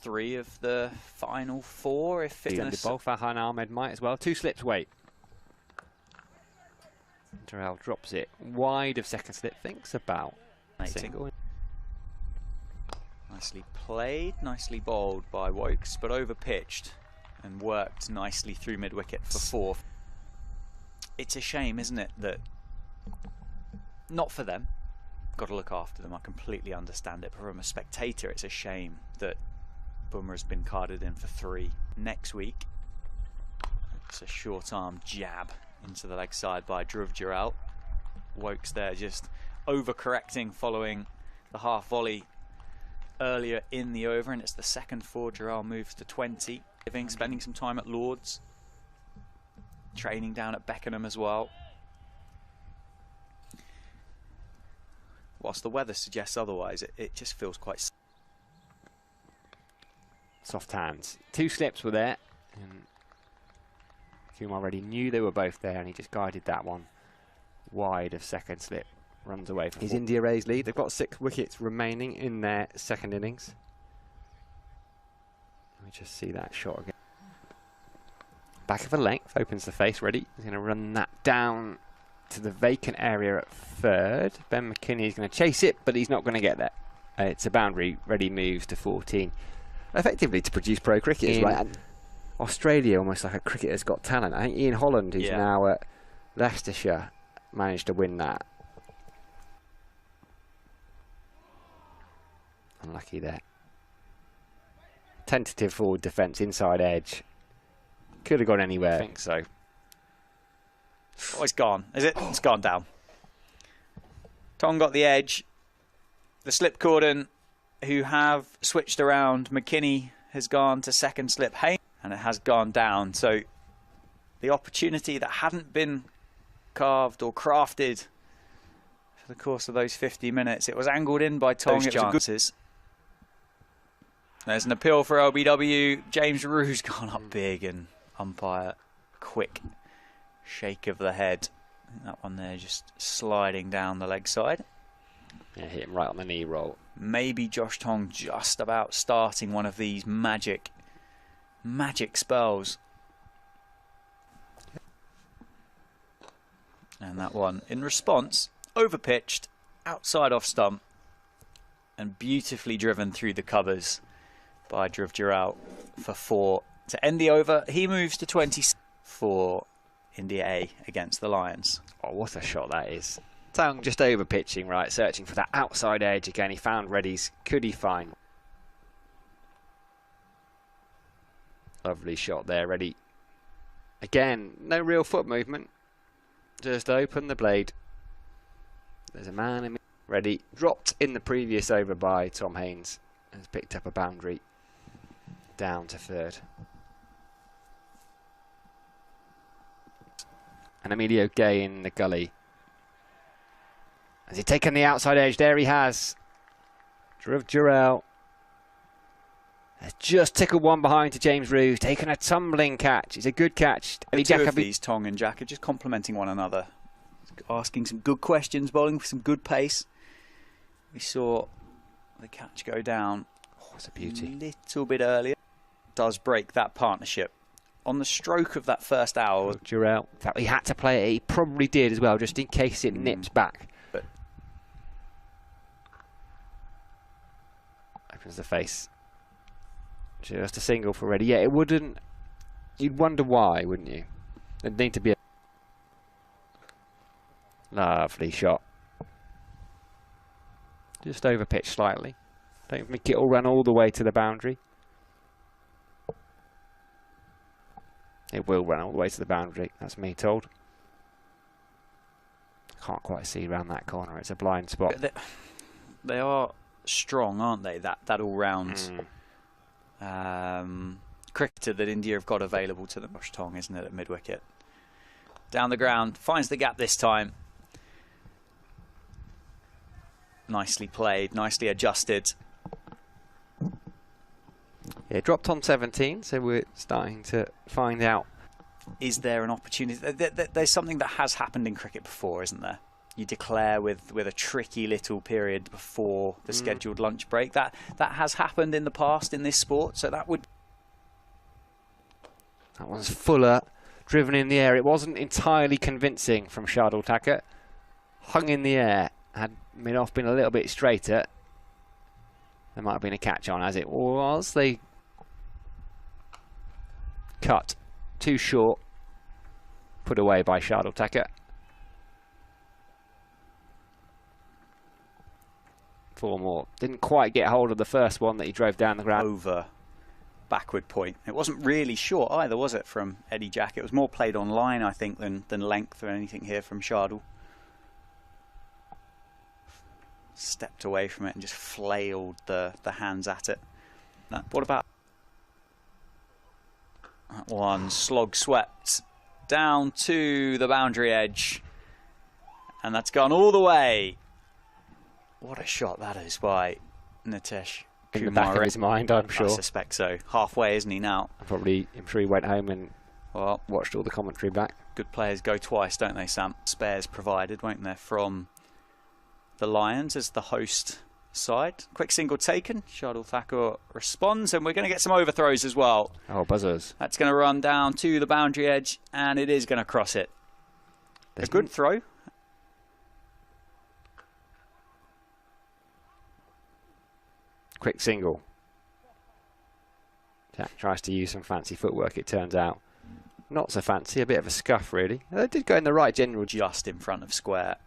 3 of the final 4 if fitness. Farhan Ahmed might as well. 2 slips wait. Durrell drops it wide of second slip, thinks about single. Nicely played, nicely bowled by Wokes, but over pitched and worked nicely through mid wicket for 4. It's a shame, isn't it, that not for them, got to look after them, I completely understand it, but from a spectator it's a shame that Bumrah's been carded in for 3. Next week it's a short arm jab into the leg side by Dhruv Jurel. Wokes there just overcorrecting following the half volley earlier in the over, and it's the second for Jurel. Moves to 20, spending some time at Lords, training down at Beckenham as well. Whilst the weather suggests otherwise, it just feels quite soft hands. 2 slips were there, and Kumar already knew they were both there, and he just guided that one wide of second slip. Runs away for 4. He's India A's lead. They've got 6 wickets remaining in their second innings. Let me just see that shot again. Back of a length, opens the face, ready. He's going to run that down to the vacant area at third. Ben McKinney is going to chase it, but he's not going to get there. It's a boundary. Ready moves to 14. Effectively to produce pro cricketers, right? Australia, almost like a cricketer's got talent. I think Ian Holland, who's now at Leicestershire, managed to win that. Unlucky there. Tentative forward defence, inside edge. Could have gone anywhere. I think so. Oh, it's gone, is it? It's gone down. Tong got the edge. The slip cordon, who have switched around. McKinney has gone to second slip. Hey, and it has gone down. So the opportunity that hadn't been carved or crafted for the course of those 50 minutes, it was angled in by Tong. Those chances. There's an appeal for LBW. James Rue's gone up big, and umpire quick shake of the head. That one there just sliding down the leg side. Yeah, hit him right on the knee roll. Maybe Josh Tong just about starting one of these magic spells. And that one, in response, overpitched, outside off stump, and beautifully driven through the covers by Dhruv Jurel for 4. To end the over, he moves to 20 for India A against the Lions. Oh, what a shot that is. Tong just over pitching, right, searching for that outside edge again. He found Reddy's. Could he find? Lovely shot there, Reddy. Again, no real foot movement. Just open the blade. There's a man in Reddy. Dropped in the previous over by Tom Haynes. Has picked up a boundary down to third. And Emilio Gay in the gully. Has he taken the outside edge? There he has. Dhruv Jurel has just tickled one behind to James Rue. Taken a tumbling catch. It's a good catch. The two of these, Tong and Jack, are just complementing one another. Asking some good questions, bowling with some good pace. We saw the catch go down. Oh, it's a beauty. A little bit earlier. Does break that partnership. On the stroke of that first hour. Jurel, in fact, he had to play it. He probably did as well, just in case it nips back. But opens the face. Just a single for Reddy. Yeah, it wouldn't. You'd wonder why, wouldn't you? There'd need to be a lovely shot. Just over pitch slightly. Don't think it'll run all the way to the boundary. It will run all the way to the boundary, that's me told. Can't quite see around that corner, it's a blind spot. They are strong, aren't they? That all-round cricketer that India have got available to them. Josh Tong, isn't it, at mid-wicket? Down the ground, finds the gap this time. Nicely played, nicely adjusted. Yeah, dropped on 17, so we're starting to find out. Is there an opportunity? There's something that has happened in cricket before, isn't there? you declare with a tricky little period before the scheduled lunch break. That has happened in the past in this sport, so that would... That one's fuller, driven in the air. It wasn't entirely convincing from Shardul Thakur. Hung in the air. Had mid-off been a little bit straighter, there might have been a catch on. As it was, they cut too short. Put away by Shardul Thakur. 4 more. Didn't quite get hold of the first one that he drove down the ground. Over backward point. It wasn't really short either, was it, from Eddie Jack? It was more played on line, I think, than length or anything here from Shardul. Stepped away from it and just flailed the hands at it. What about that one? Slog swept down to the boundary edge, and that's gone all the way. What a shot that is by Nitesh Kumar. In the back of his mind, I'm sure. I suspect so. Halfway, isn't he now? I'm sure he went home and watched all the commentary back. Good players go twice, don't they, Sam? Spares provided, won't there, from the Lions as the host side. Quick single taken. Shardul Thakur responds, and we're going to get some overthrows as well. Oh, buzzers. That's going to run down to the boundary edge, and it is going to cross it. A good throw. Quick single. Jack tries to use some fancy footwork, it turns out. Not so fancy, a bit of a scuff, really. It did go in the right general. Just in front of square.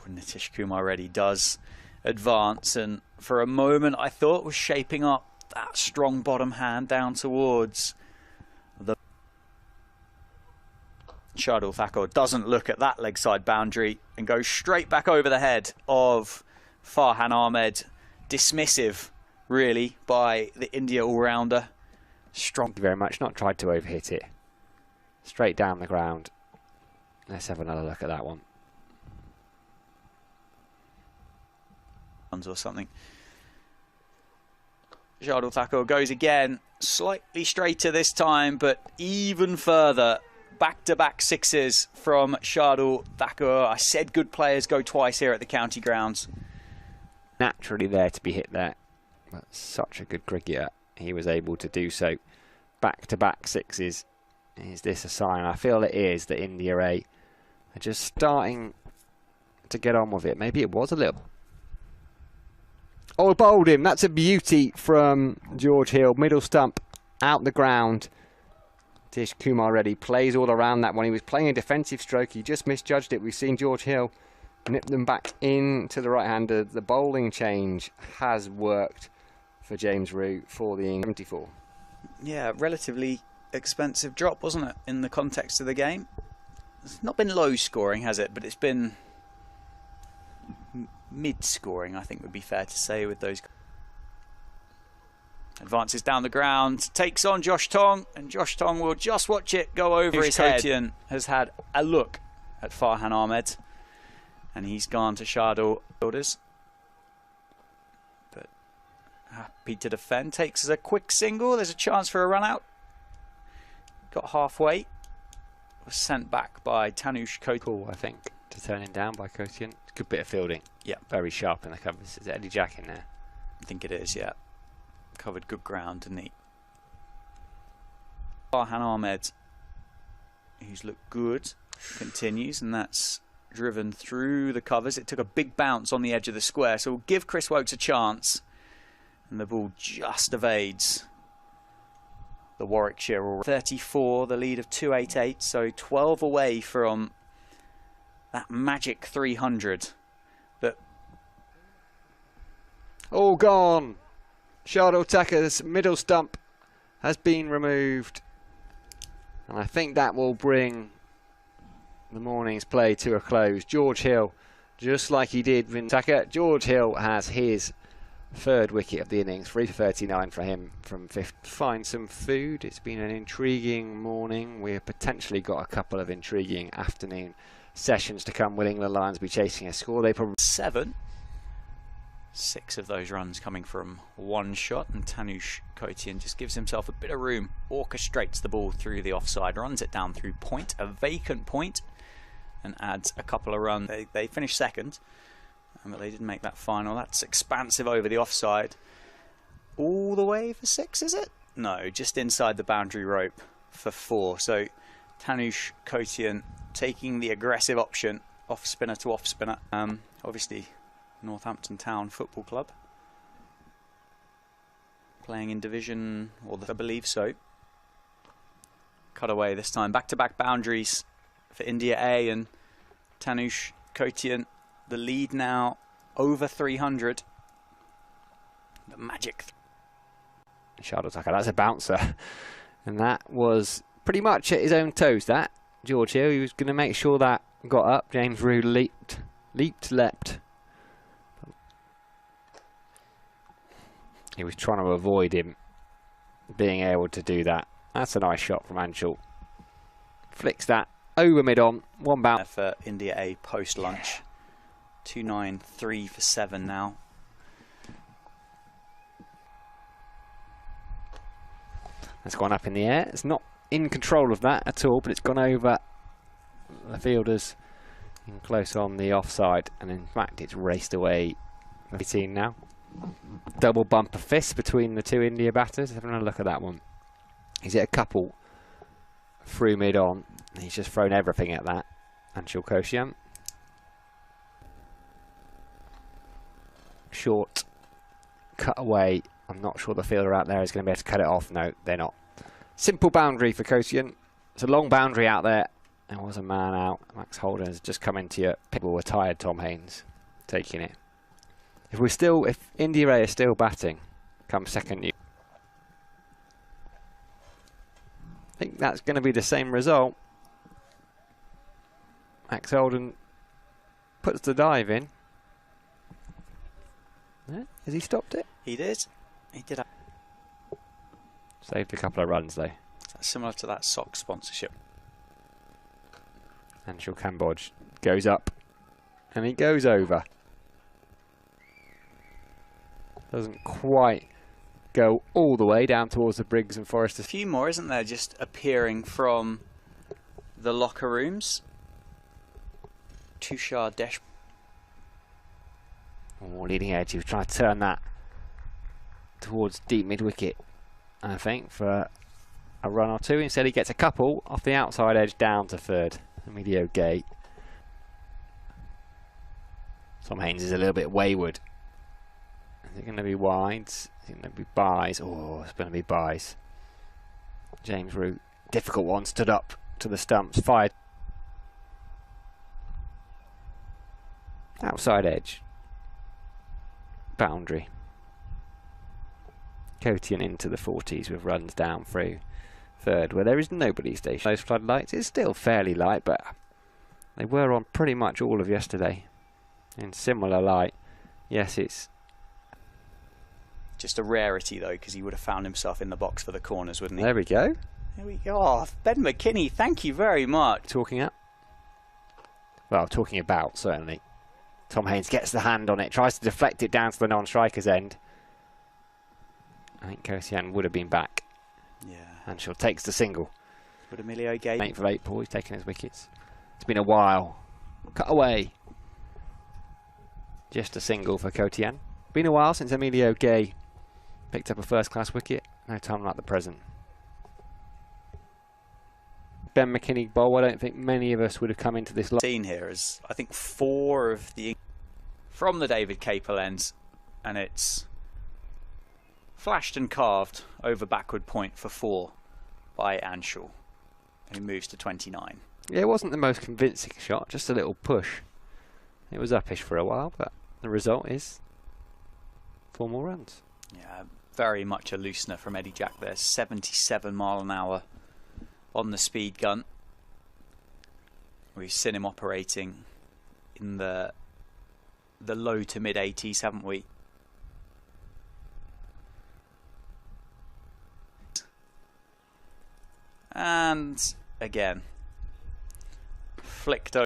Nitish Kumar Reddy does advance, and for a moment I thought was shaping up that strong bottom hand down towards the... Shardul Thakur doesn't look at that leg side boundary and goes straight back over the head of Farhan Ahmed. Dismissive, really, by the India all-rounder. Strong. Thank you very much. Not tried to overhit it. Straight down the ground. Let's have another look at that one. Or something. Shardul Thakur goes again, slightly straighter this time, but even further. Back-to-back sixes from Shardul Thakur. I said good players go twice here at the county grounds. Naturally there to be hit there. But such a good cricketer. He was able to do so. Back-to-back sixes. Is this a sign? I feel it is that India are just starting to get on with it. Maybe it was a little... Oh, bowled him. That's a beauty from George Hill. Middle stump out the ground. Tish Kumar Reddy plays all around that one. He was playing a defensive stroke. He just misjudged it. We've seen George Hill nip them back into the right-hander. The bowling change has worked for James Root for the 74. Yeah, relatively expensive drop, wasn't it, in the context of the game? It's not been low scoring, has it? But it's been mid-scoring, I think would be fair to say, with those. Advances down the ground, takes on Josh Tong, and Josh Tong will just watch it go over his head. Kotian has had a look at Farhan Ahmed, and he's gone to Shardul Builders. But happy to defend, takes a quick single. There's a chance for a run out. Got halfway. Was sent back by Tanush Kotian. Cool, I think, to turn him down by Kotian. Good bit of fielding. Yeah. Very sharp in the covers. Is Eddie Jack in there? I think it is, yeah. Covered good ground, didn't he? Farhan Ahmed, who's looked good, continues, and that's driven through the covers. It took a big bounce on the edge of the square, so we'll give Chris Wokes a chance. And the ball just evades the Warwickshire. 34, the lead of 288, so 12 away from that magic 300. But all gone. Shardul Thakur's middle stump has been removed, and I think that will bring the morning's play to a close. George Hill, just like he did with Thakur, George Hill has his third wicket of the innings. 3 for 39 for him from fifth. Find some food. It's been an intriguing morning. We've potentially got a couple of intriguing afternoon sessions to come. Will England Lions be chasing a score? They probably 7. 6 of those runs coming from one shot, and Tanush Kotian just gives himself a bit of room, orchestrates the ball through the offside, runs it down through point, a vacant point and adds a couple of runs. They finished second, but they didn't make that final. That's expansive over the offside. All the way for 6, is it? No, just inside the boundary rope for 4. So Tanush Kotian taking the aggressive option, off spinner to off spinner. Obviously Northampton Town Football Club, playing in division, or I believe so. Cut away this time, back-to-back boundaries for India A, and Tanush Kotian, the lead now over 300. The magic. Shard attacker, that's a bouncer. And that was pretty much at his own toes, that. George here, he was going to make sure that got up. James Rue leapt. He was trying to avoid him being able to do that. That's a nice shot from Anshul. Flicks that over mid-on. One bounce. For India A post-lunch. 2-9-3 for 7 now. That's gone up in the air. It's not in control of that at all, but it's gone over the fielders in close on the offside, and in fact it's raced away. 18 now. Double bumper fist between the two India batters. Having a look at that one. He's hit a couple through mid-on. He's just thrown everything at that. Anshul Kotian. Short. Cut away. I'm not sure the fielder out there is going to be able to cut it off. No, they're not. Simple boundary for Kotian. It's a long boundary out there. There was a man out. Max Holden has just come into your people were tired. Tom Haynes taking it. If India A is still batting, come second, I think that's going to be the same result. Max Holden puts the dive in. Yeah, has he stopped it? He did. He did. Saved a couple of runs though. That's similar to that sock sponsorship. Anshul Kambodge goes up and he goes over. Doesn't quite go all the way down towards the Briggs and Forrester. A few more, isn't there, just appearing from the locker rooms. Tushar Desh. Oh, leading edge. He was trying to turn that towards deep mid-wicket, I think, for a run or two. Instead he gets a couple off the outside edge down to third. Emilio Gay. Tom Haynes is a little bit wayward. Is it going to be wides? Is it going to be buys? Oh, it's going to be buys. James Root, difficult one, stood up to the stumps, fired. Outside edge. Boundary. Kotian into the 40s with runs down through third, where there is nobody stationed. Those floodlights, it's still fairly light, but they were on pretty much all of yesterday in similar light. Yes, it's just a rarity though, because he would have found himself in the box for the corners, wouldn't he? There we go. There we go. Oh, Ben McKinney, thank you very much. Talking up. Well, talking about, certainly. Tom Haynes gets the hand on it, tries to deflect it down to the non-striker's end. I think Kotian would have been back. Yeah. Anshul takes the single. Would Emilio Gay? 8th of April, he's taken his wickets. It's been a while. Cut away. Just a single for Kotian. Been a while since Emilio Gay picked up a first-class wicket. No time like the present. Ben McKinney bowl, I don't think many of us would have come into this scene here is, I think, 4 of the from the David Capel lens, and it's flashed and carved over backward point for 4 by Anshul, who moves to 29. Yeah, it wasn't the most convincing shot, just a little push. It was uppish for a while, but the result is 4 more runs. Yeah, very much a loosener from Eddie Jack there. 77 mile an hour on the speed gun. We've seen him operating in the low to mid 80s, haven't we? And again, flicked over.